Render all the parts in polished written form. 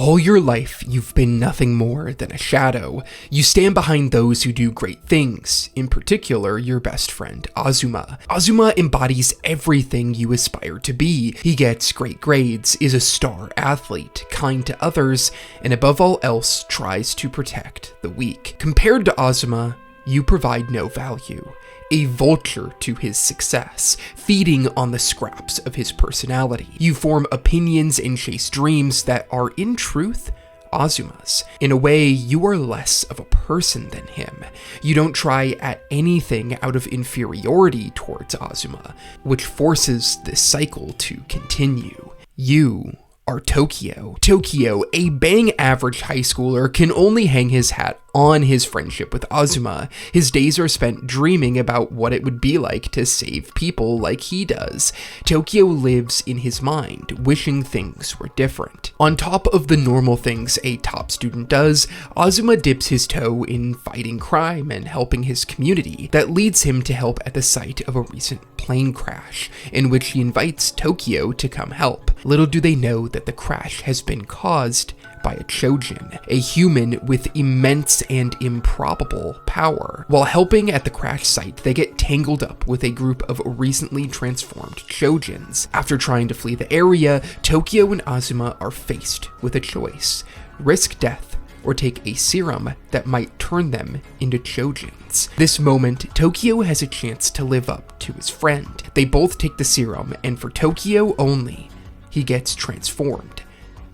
All your life, you've been nothing more than a shadow. You stand behind those who do great things, in particular, your best friend, Azuma. Azuma embodies everything you aspire to be. He gets great grades, is a star athlete, kind to others, and above all else, tries to protect the weak. Compared to Azuma, you provide no value. A vulture to his success, feeding on the scraps of his personality. You form opinions and chase dreams that are, in truth, Azuma's. In a way, you are less of a person than him. You don't try at anything out of inferiority towards Azuma, which forces this cycle to continue. You are Tokyo. Tokyo, a bang average high schooler, can only hang his hat on his friendship with Azuma. His days are spent dreaming about what it would be like to save people like he does. Tokyo lives in his mind, wishing things were different. On top of the normal things a top student does, Azuma dips his toe in fighting crime and helping his community. That leads him to help at the site of a recent plane crash, in which he invites Tokyo to come help. Little do they know that the crash has been caused by a Choujin, a human with immense and improbable power. While helping at the crash site, they get tangled up with a group of recently transformed Choujins. After trying to flee the area, Tokyo and Azuma are faced with a choice: risk death or take a serum that might turn them into Choujins. This moment, Tokyo has a chance to live up to his friend. They both take the serum, and for Tokyo only, he gets transformed.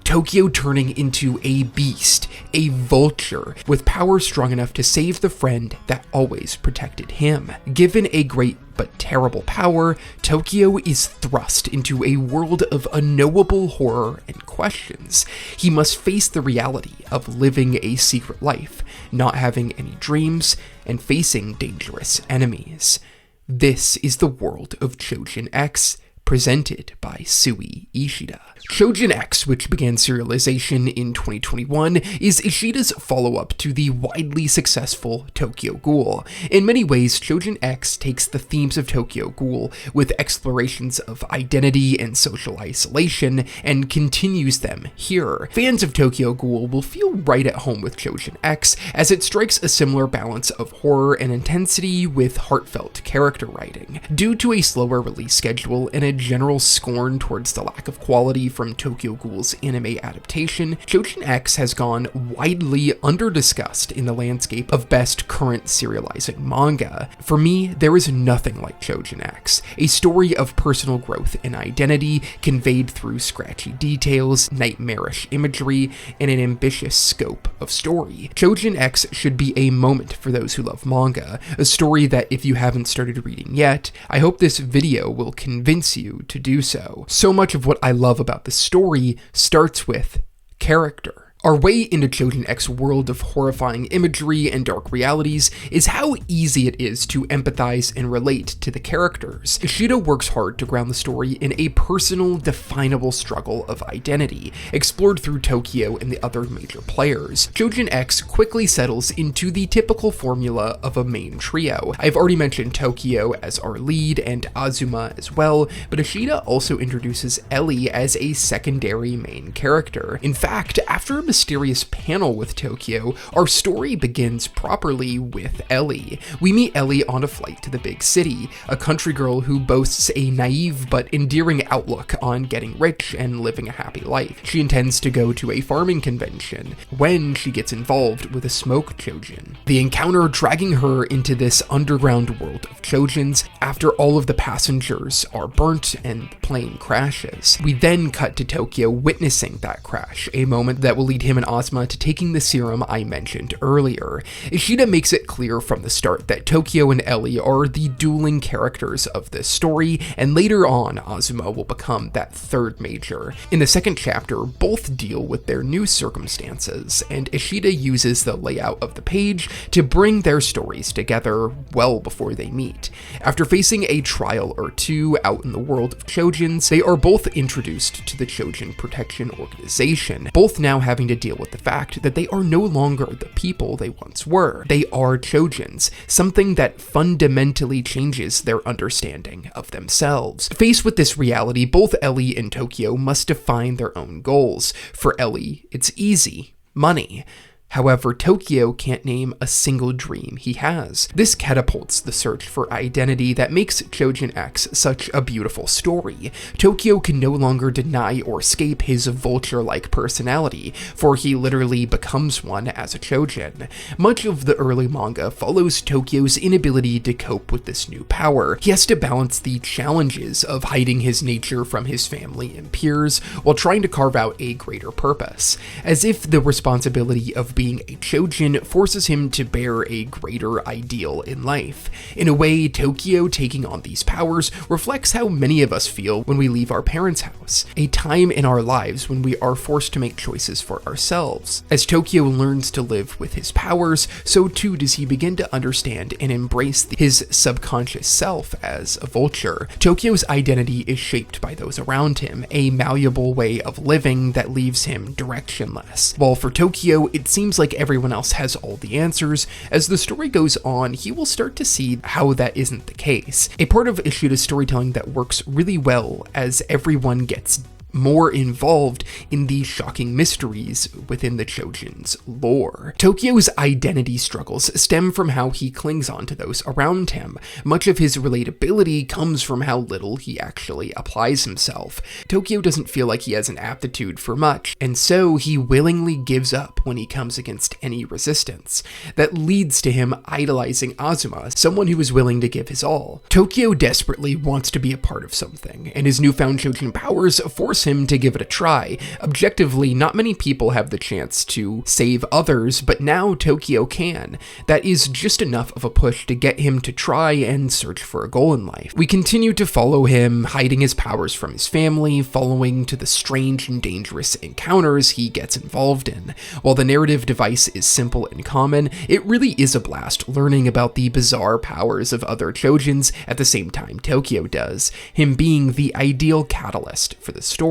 Tokyo turning into a beast, a vulture, with power strong enough to save the friend that always protected him. Given a great but terrible power, Tokyo is thrust into a world of unknowable horror and questions. He must face the reality of living a secret life, not having any dreams, and facing dangerous enemies. This is the world of Choujin X, presented by Sui Ishida. Choujin X, which began serialization in 2021, is Ishida's follow-up to the widely successful Tokyo Ghoul. In many ways, Choujin X takes the themes of Tokyo Ghoul with explorations of identity and social isolation and continues them here. Fans of Tokyo Ghoul will feel right at home with Choujin X, as it strikes a similar balance of horror and intensity with heartfelt character writing. Due to a slower release schedule and a general scorn towards the lack of quality from Tokyo Ghoul's anime adaptation, Choujin X has gone widely under-discussed in the landscape of best current serializing manga. For me, there is nothing like Choujin X, a story of personal growth and identity conveyed through scratchy details, nightmarish imagery, and an ambitious scope of story. Choujin X should be a moment for those who love manga, a story that if you haven't started reading yet, I hope this video will convince you to do so. So much of what I love about the story starts with character. Our way into Choujin X's world of horrifying imagery and dark realities is how easy it is to empathize and relate to the characters. Ishida works hard to ground the story in a personal, definable struggle of identity, explored through Tokyo and the other major players. Choujin X quickly settles into the typical formula of a main trio. I've already mentioned Tokyo as our lead and Azuma as well, but Ishida also introduces Ellie as a secondary main character. In fact, after a mysterious panel with Tokyo, our story begins properly with Ellie. We meet Ellie on a flight to the big city, a country girl who boasts a naive but endearing outlook on getting rich and living a happy life. She intends to go to a farming convention when she gets involved with a smoke Choujin. The encounter dragging her into this underground world of Choujins after all of the passengers are burnt and the plane crashes. We then cut to Tokyo witnessing that crash, a moment that will lead him and Azuma to taking the serum I mentioned earlier. Ishida makes it clear from the start that Tokyo and Ellie are the dueling characters of this story, and later on, Azuma will become that third major. In the second chapter, both deal with their new circumstances, and Ishida uses the layout of the page to bring their stories together well before they meet. After facing a trial or two out in the world of Choujins, they are both introduced to the Choujin Protection Organization, both now having having to deal with the fact that they are no longer the people they once were. They are Choujins, something that fundamentally changes their understanding of themselves. Faced with this reality, both Ellie and Tokyo must define their own goals. For Ellie, it's easy: money. However, Tokyo can't name a single dream he has. This catapults the search for identity that makes Choujin X such a beautiful story. Tokyo can no longer deny or escape his vulture-like personality, for he literally becomes one as a Choujin. Much of the early manga follows Tokyo's inability to cope with this new power. He has to balance the challenges of hiding his nature from his family and peers, while trying to carve out a greater purpose, as if the responsibility of being a Choujin forces him to bear a greater ideal in life. In a way, Tokyo taking on these powers reflects how many of us feel when we leave our parents' house, a time in our lives when we are forced to make choices for ourselves. As Tokyo learns to live with his powers, so too does he begin to understand and embrace his subconscious self as a vulture. Tokyo's identity is shaped by those around him, a malleable way of living that leaves him directionless. While for Tokyo, it seems like everyone else has all the answers, as the story goes on, he will start to see how that isn't the case. A part of Ishida's storytelling that works really well as everyone gets more involved in the shocking mysteries within the Choujin's lore. Tokyo's identity struggles stem from how he clings on to those around him. Much of his relatability comes from how little he actually applies himself. Tokyo doesn't feel like he has an aptitude for much, and so he willingly gives up when he comes against any resistance. That leads to him idolizing Azuma, someone who is willing to give his all. Tokyo desperately wants to be a part of something, and his newfound Choujin powers force him to give it a try. Objectively, not many people have the chance to save others, but now Tokyo can. That is just enough of a push to get him to try and search for a goal in life. We continue to follow him, hiding his powers from his family, following to the strange and dangerous encounters he gets involved in. While the narrative device is simple and common, it really is a blast learning about the bizarre powers of other Choujins at the same time Tokyo does, him being the ideal catalyst for the story.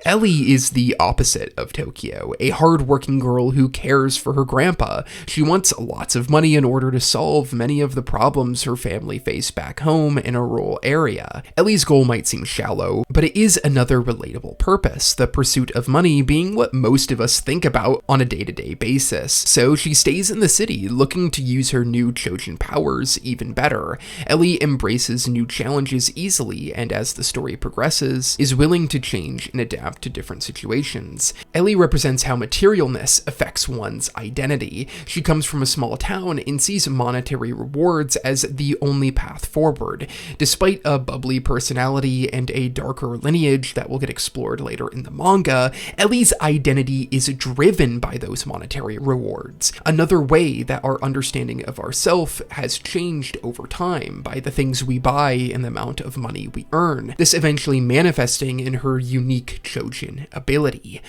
Ellie is the opposite of Tokyo, a hard-working girl who cares for her grandpa. She wants lots of money in order to solve many of the problems her family face back home in a rural area. Ellie's goal might seem shallow, but it is another relatable purpose, the pursuit of money being what most of us think about on a day-to-day basis. So she stays in the city, looking to use her new Choujin powers even better. Ellie embraces new challenges easily, and as the story progresses, is willing to change and adapt to different situations. Ellie represents how materialness affects one's identity. She comes from a small town and sees monetary rewards as the only path forward. Despite a bubbly personality and a darker lineage that will get explored later in the manga, Ellie's identity is driven by those monetary rewards. Another way that our understanding of ourself has changed over time by the things we buy and the amount of money we earn. This eventually manifesting in her unique Choujin ability.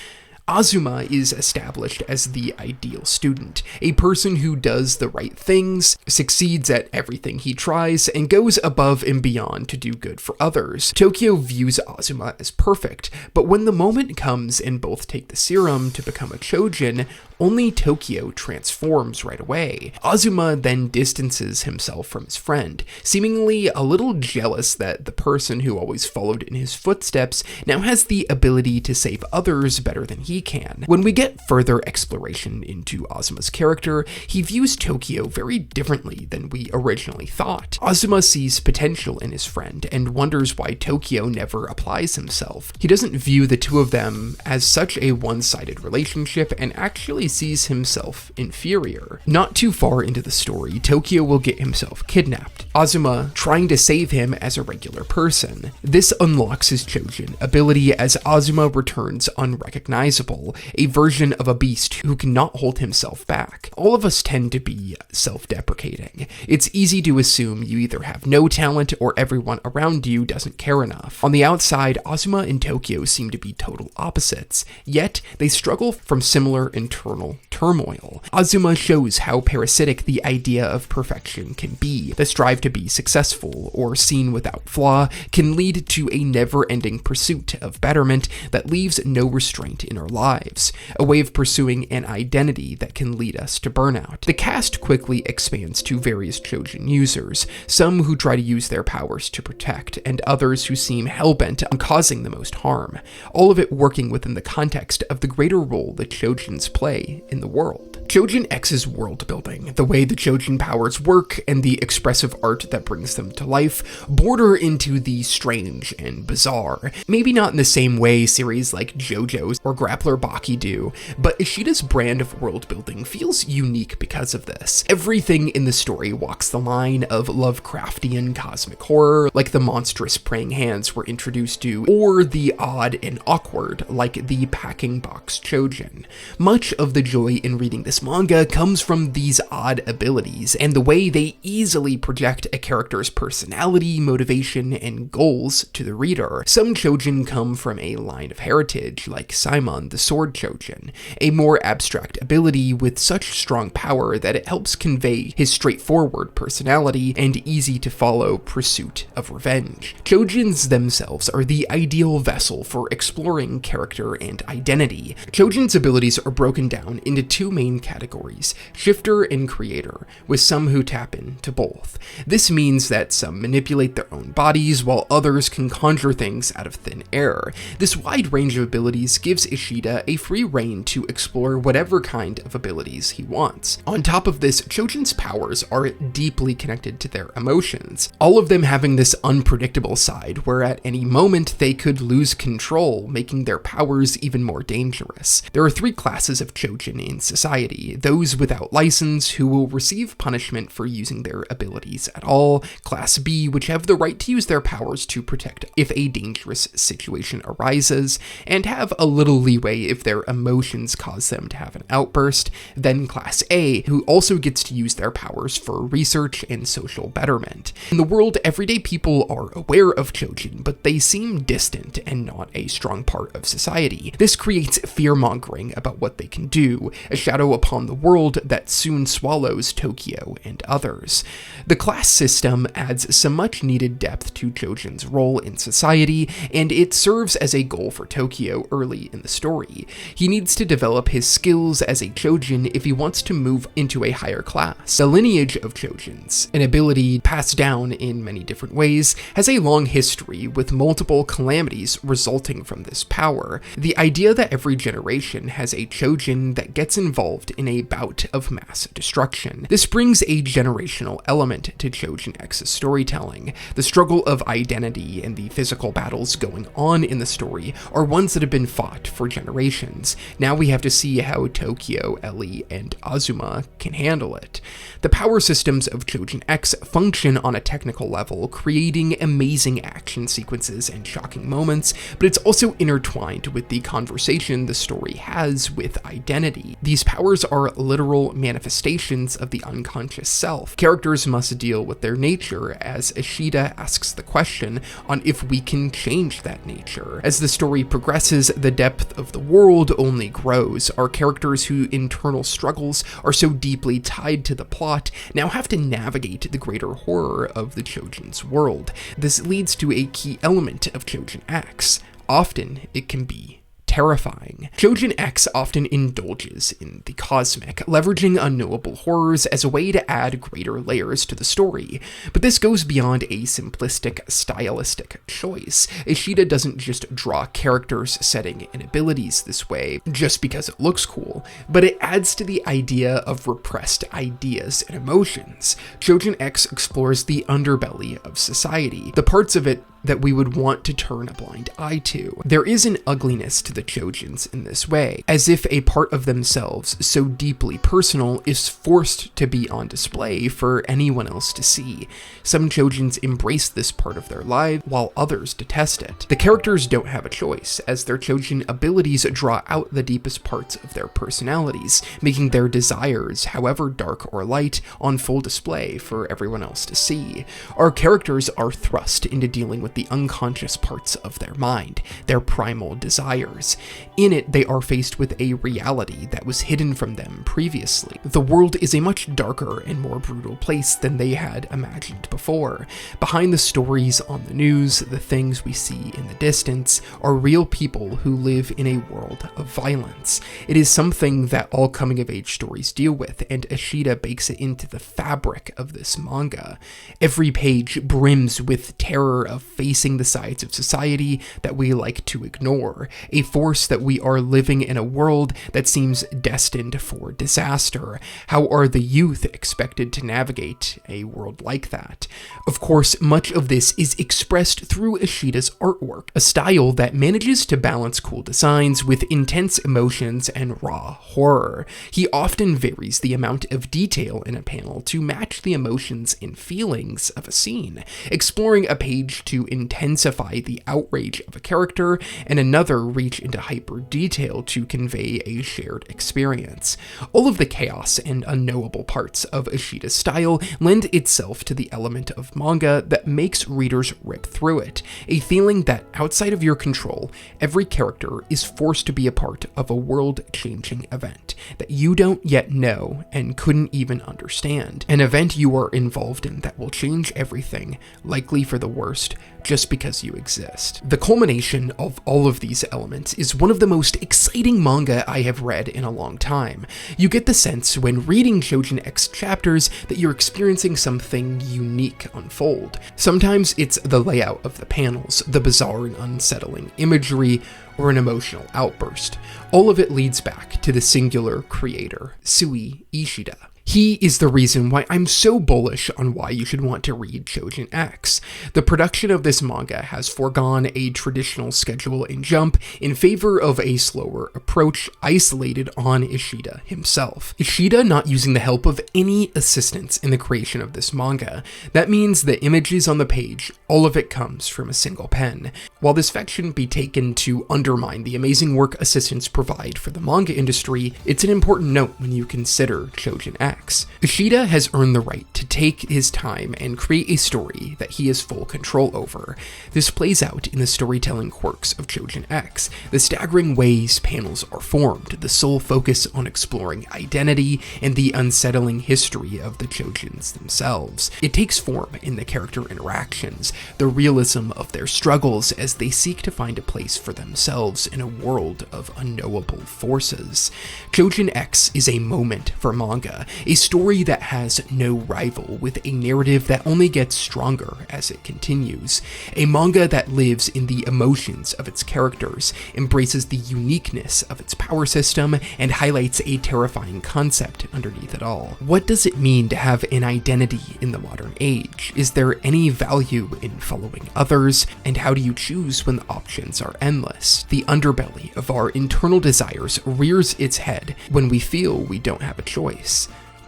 Azuma is established as the ideal student, a person who does the right things, succeeds at everything he tries, and goes above and beyond to do good for others. Tokyo views Azuma as perfect, but when the moment comes and both take the serum to become a Choujin, only Tokyo transforms right away. Azuma then distances himself from his friend, seemingly a little jealous that the person who always followed in his footsteps now has the ability to save others better than he can. When we get further exploration into Azuma's character, he views Tokyo very differently than we originally thought. Azuma sees potential in his friend and wonders why Tokyo never applies himself. He doesn't view the two of them as such a one-sided relationship and actually sees himself inferior. Not too far into the story, Tokyo will get himself kidnapped, Azuma trying to save him as a regular person. This unlocks his Choujin ability as Azuma returns unrecognizable, a version of a beast who cannot hold himself back. All of us tend to be self-deprecating. It's easy to assume you either have no talent or everyone around you doesn't care enough. On the outside, Azuma and Tokyo seem to be total opposites, yet they struggle from similar internal internal turmoil. Azuma shows how parasitic the idea of perfection can be. The strive to be successful or seen without flaw can lead to a never-ending pursuit of betterment that leaves no restraint in our lives, a way of pursuing an identity that can lead us to burnout. The cast quickly expands to various Choujin users, some who try to use their powers to protect, and others who seem hell-bent on causing the most harm, all of it working within the context of the greater role that Choujins play in the world. Choujin X's world building, the way the Choujin powers work, and the expressive art that brings them to life border into the strange and bizarre. Maybe not in the same way series like JoJo's or Grappler Baki do, but Ishida's brand of world building feels unique because of this. Everything in the story walks the line of Lovecraftian cosmic horror, like the monstrous praying hands we're introduced to, or the odd and awkward, like the packing box Choujin. Much of the joy in reading this manga comes from these odd abilities and the way they easily project a character's personality, motivation, and goals to the reader. Some Choujin come from a line of heritage, like Simon the Sword Choujin, a more abstract ability with such strong power that it helps convey his straightforward personality and easy-to-follow pursuit of revenge. Choujins themselves are the ideal vessel for exploring character and identity. Choujin's abilities are broken down into two main categories, shifter and creator, with some who tap into both. This means that some manipulate their own bodies, while others can conjure things out of thin air. This wide range of abilities gives Ishida a free rein to explore whatever kind of abilities he wants. On top of this, Choujin's powers are deeply connected to their emotions, all of them having this unpredictable side where at any moment they could lose control, making their powers even more dangerous. There are three classes of Choujin in society: those without license, who will receive punishment for using their abilities at all; Class B, which have the right to use their powers to protect if a dangerous situation arises, and have a little leeway if their emotions cause them to have an outburst; then Class A, who also gets to use their powers for research and social betterment. In the world, everyday people are aware of Choujin, but they seem distant and not a strong part of society. This creates fear-mongering about what they can do, a shadow upon the world that soon swallows Tokyo and others. The class system adds some much-needed depth to Choujin's role in society, and it serves as a goal for Tokyo early in the story. He needs to develop his skills as a Choujin if he wants to move into a higher class. The lineage of Choujins, an ability passed down in many different ways, has a long history with multiple calamities resulting from this power. The idea that every generation has a Choujin that gets involved in a bout of mass destruction. This brings a generational element to Choujin X's storytelling. The struggle of identity and the physical battles going on in the story are ones that have been fought for generations. Now we have to see how Tokyo, Ellie, and Azuma can handle it. The power systems of Choujin X function on a technical level, creating amazing action sequences and shocking moments, but it's also intertwined with the conversation the story has with identity. These powers are literal manifestations of the unconscious self. Characters must deal with their nature as Ishida asks the question on if we can change that nature. As the story progresses, the depth of the world only grows. Our characters whose internal struggles are so deeply tied to the plot now have to navigate the greater horror of the Choujin's world. This leads to a key element of Choujin X. Often, it can be terrifying. Choujin X often indulges in the cosmic, leveraging unknowable horrors as a way to add greater layers to the story. But this goes beyond a simplistic, stylistic choice. Ishida doesn't just draw characters, setting, and abilities this way just because it looks cool, but it adds to the idea of repressed ideas and emotions. Choujin X explores the underbelly of society, the parts of it that we would want to turn a blind eye to. There is an ugliness to the Choujins in this way, as if a part of themselves so deeply personal is forced to be on display for anyone else to see. Some Choujins embrace this part of their life, while others detest it. The characters don't have a choice, as their Choujin abilities draw out the deepest parts of their personalities, making their desires, however dark or light, on full display for everyone else to see. Our characters are thrust into dealing with the unconscious parts of their mind, their primal desires. stories. In it, they are faced with a reality that was hidden from them previously. The world is a much darker and more brutal place than they had imagined before. Behind the stories on the news, the things we see in the distance, are real people who live in a world of violence. It is something that all coming-of-age stories deal with, and Ishida bakes it into the fabric of this manga. Every page brims with terror of facing the sides of society that we like to ignore, a force that we are living in a world that seems destined for disaster. How are the youth expected to navigate a world like that? Of course, much of this is expressed through Ishida's artwork, a style that manages to balance cool designs with intense emotions and raw horror. He often varies the amount of detail in a panel to match the emotions and feelings of a scene, exploring a page to intensify the outrage of a character, and another reach into hyper detail to convey a shared experience. All of the chaos and unknowable parts of Ishida's style lend itself to the element of manga that makes readers rip through it, a feeling that outside of your control, every character is forced to be a part of a world-changing event that you don't yet know and couldn't even understand, an event you are involved in that will change everything, likely for the worst, just because you exist. The culmination of all of these elements is one of the most exciting manga I have read in a long time. You get the sense when reading Choujin X chapters that you're experiencing something unique unfold. Sometimes it's the layout of the panels, the bizarre and unsettling imagery, or an emotional outburst. All of it leads back to the singular creator, Sui Ishida. He is the reason why I'm so bullish on why you should want to read Choujin X. The production of this manga has foregone a traditional schedule and jump in favor of a slower approach isolated on Ishida himself. Ishida not using the help of any assistance in the creation of this manga. That means the images on the page, all of it comes from a single pen. While this fact shouldn't be taken to undermine the amazing work assistants provide for the manga industry, it's an important note when you consider Choujin X. Ishida has earned the right to take his time and create a story that he has full control over. This plays out in the storytelling quirks of Choujin X, the staggering ways panels are formed, the sole focus on exploring identity, and the unsettling history of the Choujins themselves. It takes form in the character interactions, the realism of their struggles as they seek to find a place for themselves in a world of unknowable forces. Choujin X is a moment for manga, a story that has no rival, with a narrative that only gets stronger as it continues. A manga that lives in the emotions of its characters, embraces the uniqueness of its power system, and highlights a terrifying concept underneath it all. What does it mean to have an identity in the modern age? Is there any value in following others? And how do you choose when the options are endless? The underbelly of our internal desires rears its head when we feel we don't have a choice.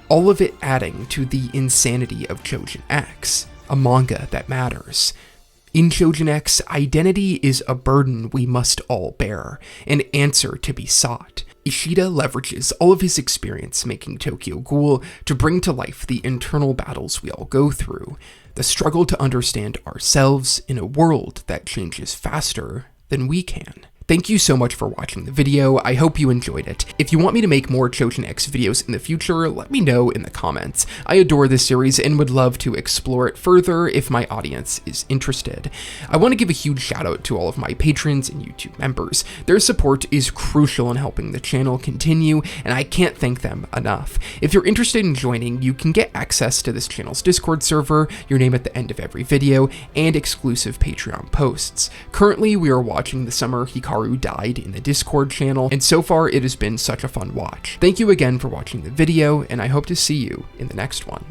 All of it adding to the insanity of Choujin X, a manga that matters. In Choujin X, identity is a burden we must all bear, an answer to be sought. Ishida leverages all of his experience making Tokyo Ghoul to bring to life the internal battles we all go through, the struggle to understand ourselves in a world that changes faster than we can. Thank you so much for watching the video. I hope you enjoyed it. If you want me to make more Choujin X videos in the future, let me know in the comments. I adore this series and would love to explore it further if my audience is interested. I want to give a huge shout out to all of my patrons and YouTube members. Their support is crucial in helping the channel continue, and I can't thank them enough. If you're interested in joining, you can get access to this channel's Discord server, your name at the end of every video, and exclusive Patreon posts. Currently, we are watching the summer Hikaru died in the Discord channel, and so far it has been such a fun watch. Thank you again for watching the video, and I hope to see you in the next one.